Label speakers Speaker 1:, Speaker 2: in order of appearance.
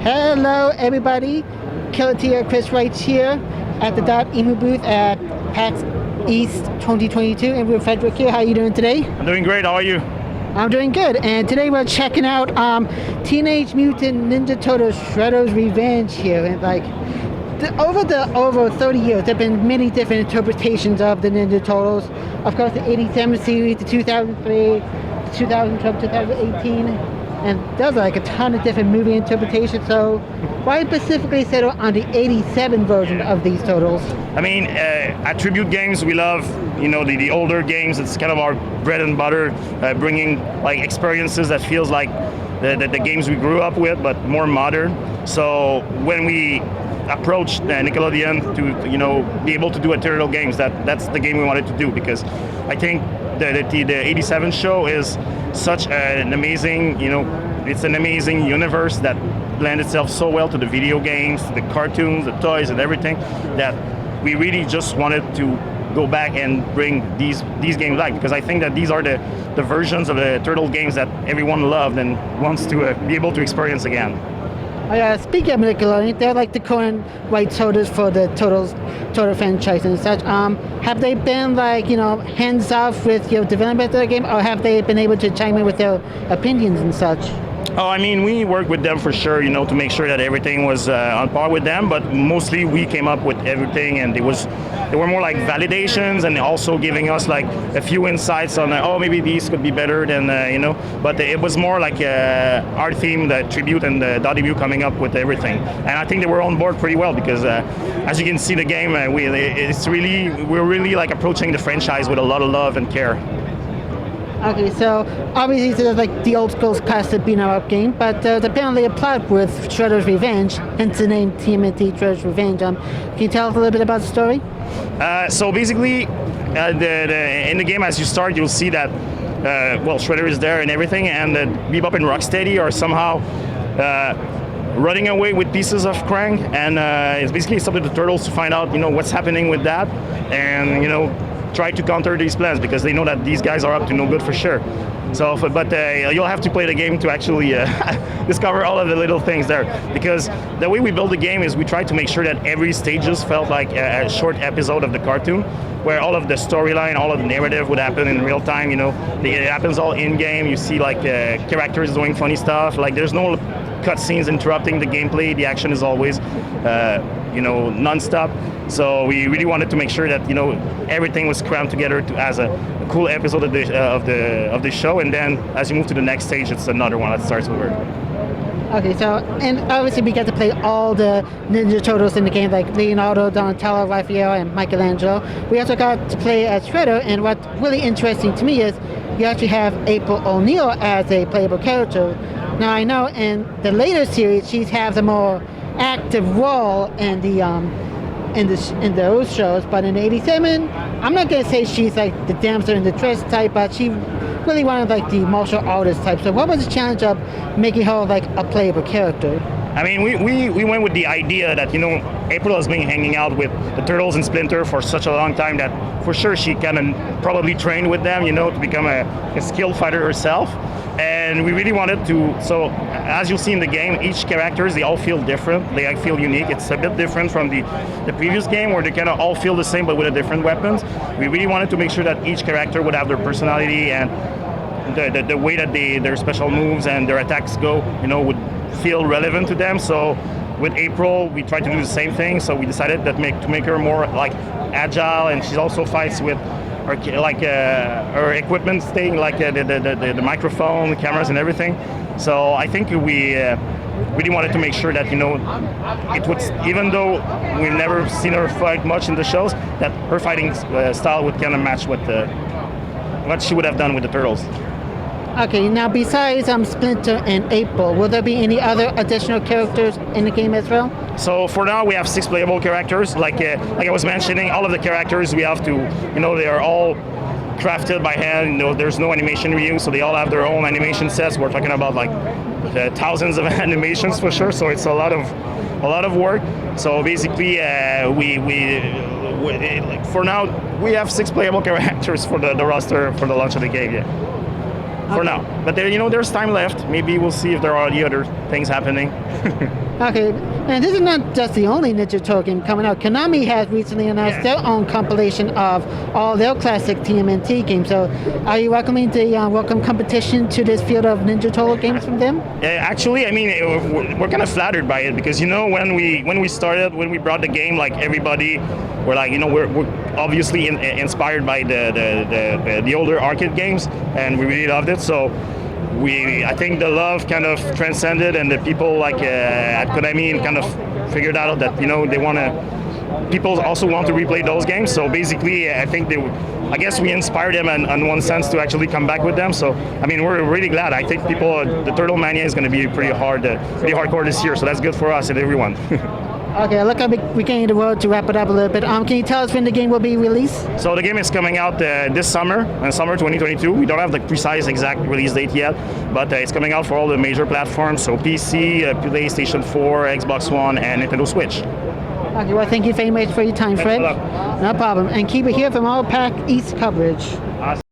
Speaker 1: Hello, everybody. Killatia, Chris Wright here at the .emu booth at Pax East 2022, and we're Frederick here. How are you doing today?
Speaker 2: I'm doing great. How are you?
Speaker 1: I'm doing good, and today we're checking out Teenage Mutant Ninja Turtles Shredders Revenge here, and like over 30 years, there have been many different interpretations of the Ninja Turtles. Of course, the '87 series, the 2003, 2012, 2018, and there's like a ton of different movie interpretations. So why specifically settle on the '87 version of these Turtles?
Speaker 2: I mean, attribute games, we love, the older games. It's kind of our bread and butter, bringing like experiences that feels like the games we grew up with, but more modern. So when we approached Nickelodeon to be able to do a turtle games, that's the game we wanted to do, because I think the '87 show is such an amazing, it's an amazing universe that blends itself so well to the video games, the cartoons, the toys, and everything, that we really just wanted to go back and bring these games back, because I think that these are the versions of the turtle games that everyone loved and wants to be able to experience again.
Speaker 1: Speaking of Nickelodeon, they're like the current rights holders for the Turtle franchise and such. Have they been like, hands off with your development of the game, or have they been able to chime in with their opinions and such?
Speaker 2: Oh, I mean, we worked with them for sure, to make sure that everything was on par with them, but mostly we came up with everything, and they were more like validations and also giving us like a few insights on, maybe these could be better than, but it was more like our theme, the tribute and the .emu coming up with everything. And I think they were on board pretty well, because as you can see, the game, we're really like approaching the franchise with a lot of love and care.
Speaker 1: Okay, so obviously there's like the old school classic beat 'em up game, but there's apparently a plot with Shredder's Revenge, hence the name TMNT Shredders Revenge. Can you tell us a little bit about the story?
Speaker 2: So basically, in the game, as you start, you'll see that Shredder is there and everything, and Bebop and Rocksteady are somehow running away with pieces of Krang, and it's basically it's up to the Turtles to find out, what's happening with that, and try to counter these plans, because they know that these guys are up to no good for sure. So, but you'll have to play the game to actually discover all of the little things there, because the way we build the game is we try to make sure that every stages felt like a short episode of the cartoon, where all of the storyline, all of the narrative would happen in real time. It happens all in game. You see like characters doing funny stuff. Like there's no cutscenes interrupting the gameplay. The action is always non-stop. So we really wanted to make sure that everything was crammed together as a cool episode of the show, and then as you move to the next stage, it's another one that starts over.
Speaker 1: Okay, so and obviously we get to play all the Ninja Turtles in the game, like Leonardo, Donatello, Raphael, and Michelangelo. We also got to play as Shredder, and what's really interesting to me is you actually have April O'Neil as a playable character. Now I know in the later series she has a more active role in in those shows, but in '87, I'm not gonna say she's like the damsel in distress type, but she really wanted like the martial artist type. So what was the challenge of making her like a playable character?
Speaker 2: I mean, we went with the idea that April has been hanging out with the Turtles and Splinter for such a long time that for sure she can probably train with them, to become a skilled fighter herself. And we really wanted to, so as you'll see in the game, each characters, they all feel different, they feel unique. It's a bit different from the previous game, where they kind of all feel the same but with different weapons. We really wanted to make sure that each character would have their personality, and the way that their special moves and their attacks go, would feel relevant to them. So with April, we tried to do the same thing. So we decided that to make her more like agile, and she also fights with her equipment thing, like the microphone, the cameras, and everything. So I think we really wanted to make sure that it would, even though we've never seen her fight much in the shows, that her fighting style would kind of match what she would have done with the Turtles.
Speaker 1: Okay, now besides Splinter and April, will there be any other additional characters in the game as well?
Speaker 2: So for now, we have 6 playable characters. Like I was mentioning, all of the characters we have to, they are all crafted by hand. There's no animation reuse, so they all have their own animation sets. We're talking about like thousands of animations for sure. So it's a lot of work. So basically, for now, we have 6 playable characters for the roster for the launch of the game. Yeah. For now, but there's time left. Maybe we'll see if there are any other things happening.
Speaker 1: Okay, and this is not just the only Ninja Turtle game coming out. Konami has recently announced their own compilation of all their classic TMNT games. So, are you welcoming the welcome competition to this field of Ninja Turtle games from them?
Speaker 2: Actually, I mean, we're kind of flattered by it because when we started, when we brought the game, like everybody, we're like, we're obviously inspired by the older arcade games, and we really loved it. So. I think the love kind of transcended, and the people like at Konami kind of figured out that they want to. People also want to replay those games. So basically, I think I guess we inspired them in one sense to actually come back with them. So I mean, we're really glad. I think the Turtle Mania is going to be pretty hardcore this year. So that's good for us and everyone.
Speaker 1: Okay, look, we're getting the road to wrap it up a little bit. Can you tell us when the game will be released?
Speaker 2: So the game is coming out this summer, summer 2022. We don't have the precise exact release date yet, but it's coming out for all the major platforms, so PC, PlayStation 4, Xbox One, and Nintendo Switch.
Speaker 1: Okay, well, thank you very much for your time, Fred.
Speaker 2: Thanks a lot.
Speaker 1: No problem. And keep it here from all Pax East coverage.
Speaker 2: Awesome.